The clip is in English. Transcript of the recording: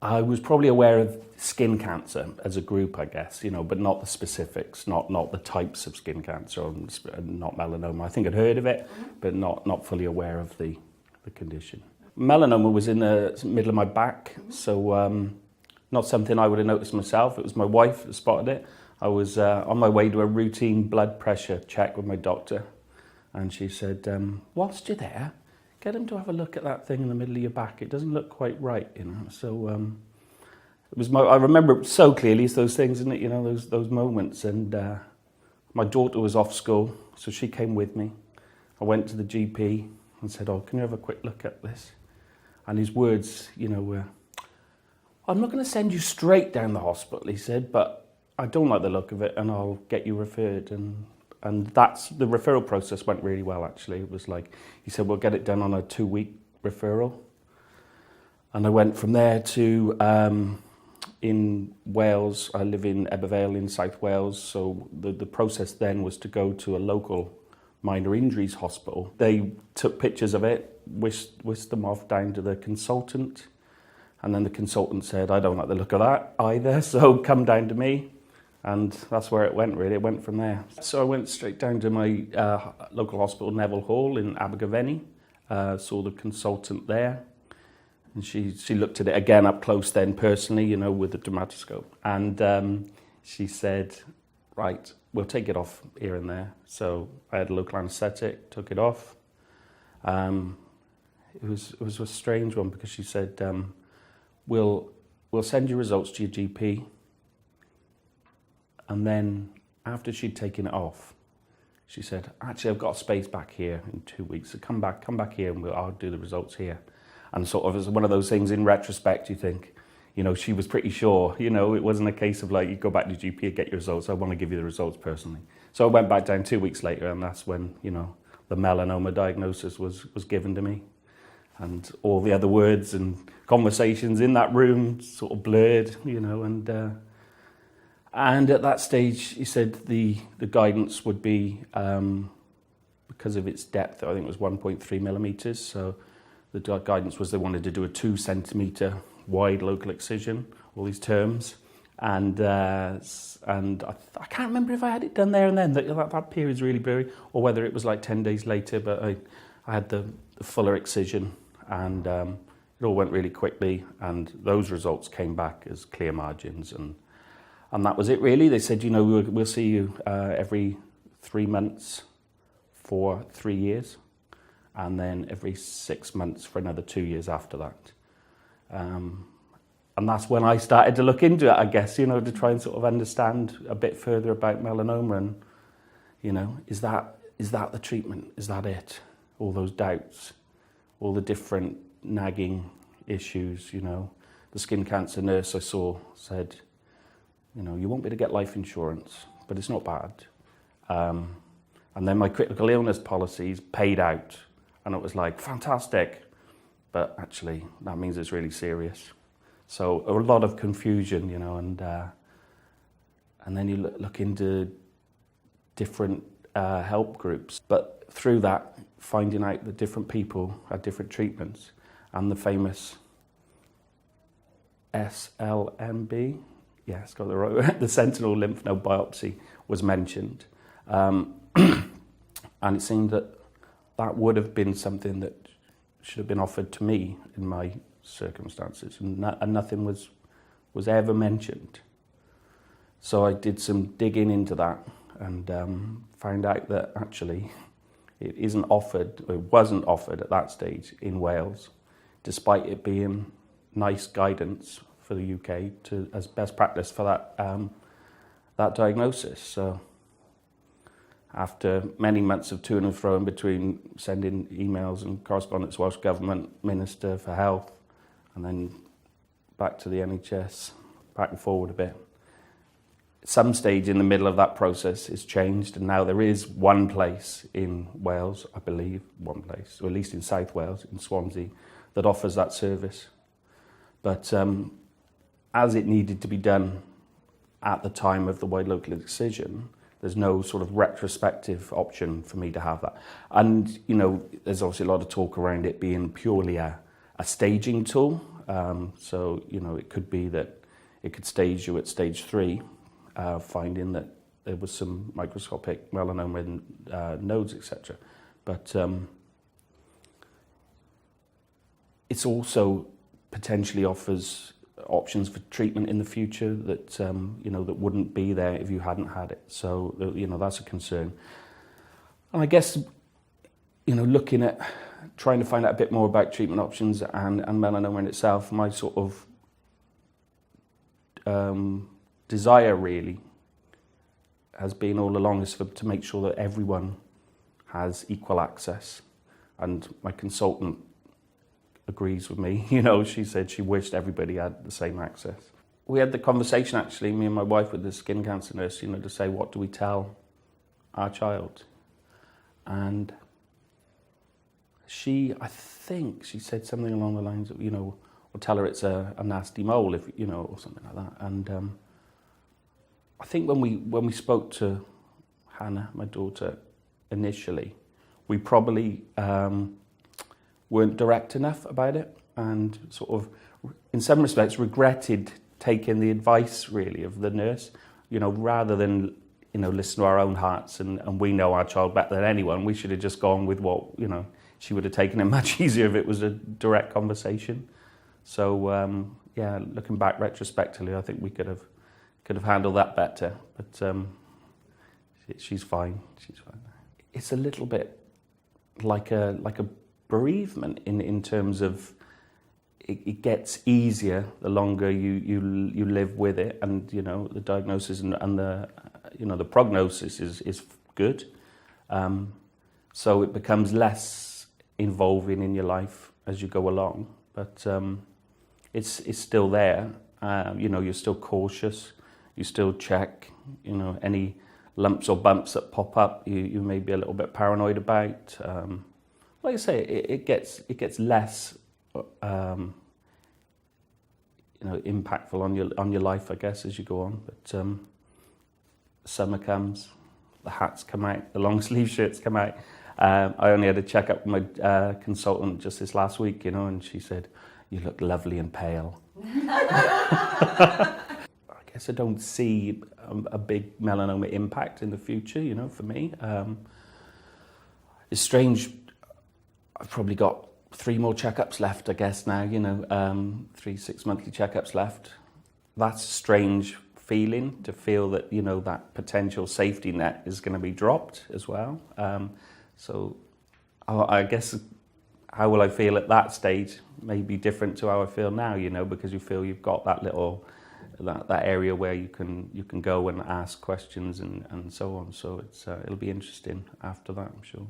I was probably aware of skin cancer as a group, I guess, but not the specifics, not the types of skin cancer, or not melanoma. I think I'd heard of it, but not fully aware of the condition. Melanoma was in the middle of my back, so not something I would have noticed myself. It was my wife that spotted it. I was on my way to a routine blood pressure check with my doctor, and she said, whilst you're there, get him to have a look at that thing in the middle of your back. It doesn't look quite right, So it was I remember it so clearly. It's those things, isn't it? Those moments. And my daughter was off school, so she came with me. I went to the GP and said, "Oh, can you have a quick look at this?" And his words, were, "I'm not going to send you straight down the hospital," he said, "but I don't like the look of it, and I'll get you referred." And that's the referral process went really well, actually. It was like, he said, "We'll get it done on a 2-week referral." And I went from there to, in Wales, I live in Ebervale in South Wales, so the process then was to go to a local minor injuries hospital. They took pictures of it, whisked them off down to the consultant, and then the consultant said, "I don't like the look of that either, so come down to me." And that's where it went, really. It went from there. So I went straight down to my local hospital, Neville Hall in Abergavenny, saw the consultant there. And she looked at it again up close then, personally, with the dermatoscope. And she said, "Right, we'll take it off here and there." So I had a local anaesthetic, took it off. It was a strange one, because she said, we'll send your results to your GP. And then after she'd taken it off, she said, "Actually, I've got a space back here in 2 weeks. So come back here, and I'll do the results here." And sort of, as one of those things, in retrospect, you think, she was pretty sure. It wasn't a case of like, you go back to the GP and get your results. I want to give you the results personally. So I went back down 2 weeks later, and that's when, the melanoma diagnosis was given to me. And all the other words and conversations in that room sort of blurred, and at that stage, he said the guidance would be, because of its depth, I think it was 1.3 millimetres. So the guidance was they wanted to do a 2 centimetre wide local excision, all these terms. And I can't remember if I had it done there and then. That period's really blurry, or whether it was like 10 days later. But I had the fuller excision, and it all went really quickly. And those results came back as clear margins, and that was it, really. They said, we'll see you every 3 months for 3 years, and then every 6 months for another 2 years after that. And that's when I started to look into it, I guess, to try and sort of understand a bit further about melanoma, and, is that the treatment? Is that it? All those doubts, all the different nagging issues, The skin cancer nurse I saw said, "You won't be able to get life insurance, but it's not bad." And then my critical illness policies paid out, and it was like, fantastic. But actually, that means it's really serious. So a lot of confusion, and then you look into different help groups. But through that, finding out that different people had different treatments, and the famous SLMB, yes, got the right. The sentinel lymph node biopsy was mentioned, and it seemed that would have been something that should have been offered to me in my circumstances, and nothing was ever mentioned. So I did some digging into that, and found out that actually it wasn't offered at that stage in Wales, despite it being nice guidance for the UK as best practice for that diagnosis. So after many months of to and fro in between sending emails and correspondence to Welsh Government, Minister for Health, and then back to the NHS, back and forward a bit, some stage in the middle of that process is changed, and now there is one place in Wales, I believe, one place, or at least in South Wales, in Swansea, that offers that service. But as it needed to be done at the time of the wide local excision, there's no sort of retrospective option for me to have that. And, there's obviously a lot of talk around it being purely a staging tool, So, you know, it could be that it could stage you at stage 3, finding that there was some microscopic melanoma in nodes, etc. But it's also potentially offers options for treatment in the future that you know, that wouldn't be there if you hadn't had it. So you know, that's a concern. And I guess, you know, looking at trying to find out a bit more about treatment options and melanoma in itself, my sort of desire really has been all along is to make sure that everyone has equal access. And my consultant agrees with me. You know, she said she wished everybody had the same access. We had the conversation, actually, me and my wife, with the skin cancer nurse, you know, to say, what do we tell our child? And I think she said something along the lines of, you know, we'll tell her it's a nasty mole, if you know, or something like that. And I think when we spoke to Hannah, my daughter, initially, we probably weren't direct enough about it, and sort of, in some respects, regretted taking the advice, really, of the nurse, you know, rather than, you know, listen to our own hearts and we know our child better than anyone. We should have just gone with what, you know, she would have taken it much easier if it was a direct conversation. So, yeah, looking back retrospectively, I think we could have handled that better, but she's fine. She's fine. It's a little bit like a bereavement in terms of it gets easier the longer you live with it, and you know, the diagnosis and the, you know, the prognosis is good, so it becomes less involving in your life as you go along, but it's still there. You know, you're still cautious, you still check, you know, any lumps or bumps that pop up, you may be a little bit paranoid about. Like I say, it gets less, you know, impactful on your life, I guess, as you go on. But summer comes, the hats come out, the long sleeve shirts come out. I only had a checkup with my consultant just this last week, you know, and she said, "You look lovely and pale." I guess I don't see a big melanoma impact in the future, you know, for me. It's strange. I've probably got 3 more checkups left, I guess, now, you know, 3 6-monthly checkups left. That's a strange feeling, to feel that, you know, that potential safety net is going to be dropped as well. So I guess how will I feel at that stage may be different to how I feel now, you know, because you feel you've got that little, that area where you can go and ask questions and so on. So it'll be interesting after that, I'm sure.